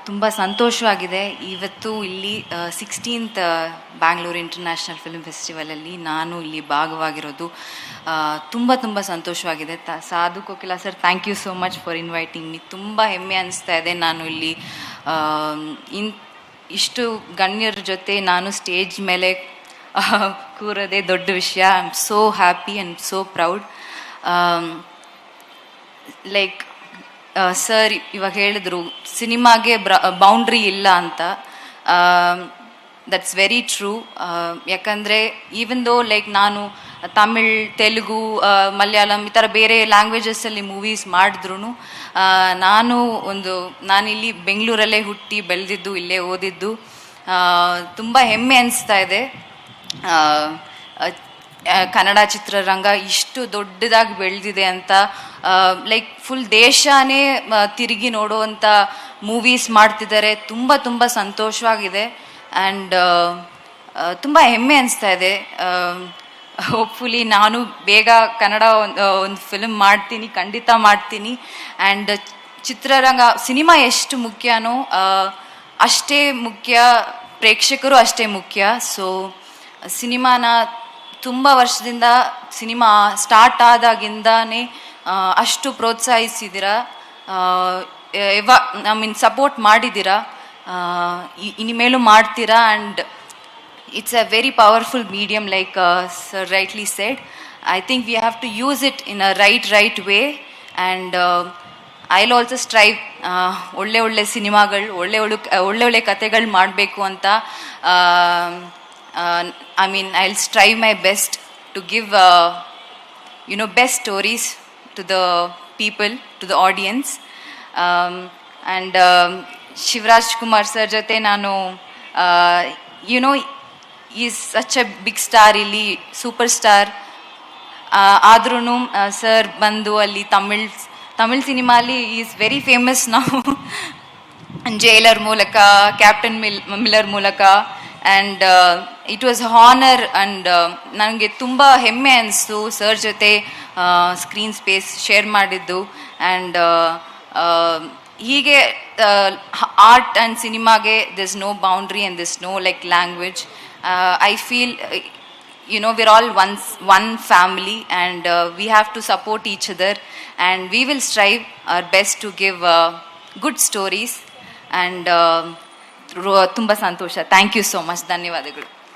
ತುಂಬ ಸಂತೋಷವಾಗಿದೆ. ಇವತ್ತು ಇಲ್ಲಿ 16th ಬ್ಯಾಂಗ್ಳೂರು ಇಂಟರ್ನ್ಯಾಷನಲ್ ಫಿಲ್ಮ್ ಫೆಸ್ಟಿವಲಲ್ಲಿ ನಾನು ಇಲ್ಲಿ ಭಾಗವಾಗಿರೋದು ತುಂಬ ಸಂತೋಷವಾಗಿದೆ. Sadhu Kokila sir, thank you so much for inviting me. ತುಂಬ ಹೆಮ್ಮೆ ಅನಿಸ್ತಾ ಇದೆ. ನಾನು ಇಲ್ಲಿ ಇಷ್ಟು ಗಣ್ಯರ ಜೊತೆ ನಾನು ಸ್ಟೇಜ್ ಮೇಲೆ ಕೂರೋದೇ ದೊಡ್ಡ ವಿಷಯ. I am so happy and so proud. Like sir ಇವಾಗ ಹೇಳಿದ್ರು ಸಿನಿಮಾಗೆ ಬೌಂಡ್ರಿ ಇಲ್ಲ ಅಂತ. That's very true. ಯಾಕಂದರೆ ಈವನ್ ದೋ ಲೈಕ್ ನಾನು ತಮಿಳ್, ತೆಲುಗು, ಮಲಯಾಳಂ ಈ ಥರ ಬೇರೆ ಲ್ಯಾಂಗ್ವೇಜಸ್ಸಲ್ಲಿ ಮೂವೀಸ್ ಮಾಡಿದ್ರು ನಾನಿಲ್ಲಿ ಬೆಂಗಳೂರಲ್ಲೇ ಹುಟ್ಟಿ ಬೆಳೆದಿದ್ದು, ಇಲ್ಲೇ ಓದಿದ್ದು. ತುಂಬ ಹೆಮ್ಮೆ ಅನಿಸ್ತಾ ಇದೆ. ಕನ್ನಡ ಚಿತ್ರರಂಗ ಇಷ್ಟು ದೊಡ್ಡದಾಗಿ ಬೆಳೆದಿದೆ ಅಂತ. ಲೈಕ್ ಫುಲ್ ದೇಶನೇ ತಿರುಗಿ ನೋಡುವಂಥ ಮೂವೀಸ್ ಮಾಡ್ತಿದ್ದಾರೆ. ತುಂಬ ಸಂತೋಷವಾಗಿದೆ ಆ್ಯಂಡ್ ತುಂಬ ಹೆಮ್ಮೆ ಅನಿಸ್ತಾ ಇದೆ. ಹೋಪ್ಫುಲಿ ನಾನು ಬೇಗ ಕನ್ನಡ ಒಂದು ಫಿಲ್ಮ್ ಮಾಡ್ತೀನಿ, ಖಂಡಿತ ಮಾಡ್ತೀನಿ. ಆ್ಯಂಡ್ ಚಿತ್ರರಂಗ, ಸಿನಿಮಾ ಎಷ್ಟು ಮುಖ್ಯನೋ ಅಷ್ಟೇ ಮುಖ್ಯ, ಪ್ರೇಕ್ಷಕರು ಅಷ್ಟೇ ಮುಖ್ಯ. ಸೊ ಸಿನಿಮಾನ ತುಂಬ ವರ್ಷದಿಂದ, ಸಿನಿಮಾ ಸ್ಟಾರ್ಟ್ ಆದಾಗಿಂದಾನೇ ಅಷ್ಟು ಪ್ರೋತ್ಸಾಹಿಸಿದ್ದೀರ, ಸಪೋರ್ಟ್ ಮಾಡಿದ್ದೀರಾ, ಇನ್ಮೇಲೂ ಮಾಡ್ತೀರಾ. And it's a very powerful medium, like sir rightly said. I think we have to use it in a right way. And I will also strive ಒಳ್ಳೆ ಸಿನಿಮಾಗಳು, ಒಳ್ಳೆ ಕಥೆಗಳು ಮಾಡಬೇಕು ಅಂತ. I'll strive my best to give best stories to the people, to the audience. And Shivraj Kumar sir jothe nanu he is such a big star, ಇಲ್ಲಿ superstar. ಆದ್ರೂ sir ಬಂದು ಅಲ್ಲಿ ತಮಿಳ್ ಸಿನಿಮಾಲಿ ಈಸ್ ವೆರಿ ಫೇಮಸ್ ನಾವು. Jailer ಮೂಲಕ, Captain Miller ಮೂಲಕ. And it was honour. And ನನಗೆ ತುಂಬ ಹೆಮ್ಮೆ ಅನಿಸ್ತು ಸರ್ ಜೊತೆ ಸ್ಕ್ರೀನ್ ಸ್ಪೇಸ್ ಶೇರ್ ಮಾಡಿದ್ದು. ಆ್ಯಂಡ್ ಹೀಗೆ ಆರ್ಟ್ ಆ್ಯಂಡ್ ಸಿನಿಮಾಗೆ this no boundary and this no like language. I feel we're all one family, and we have to support each other, and we will strive our best to give good stories. And ತುಂಬ ಸಂತೋಷ. Thank you so much. ಧನ್ಯವಾದಗಳು.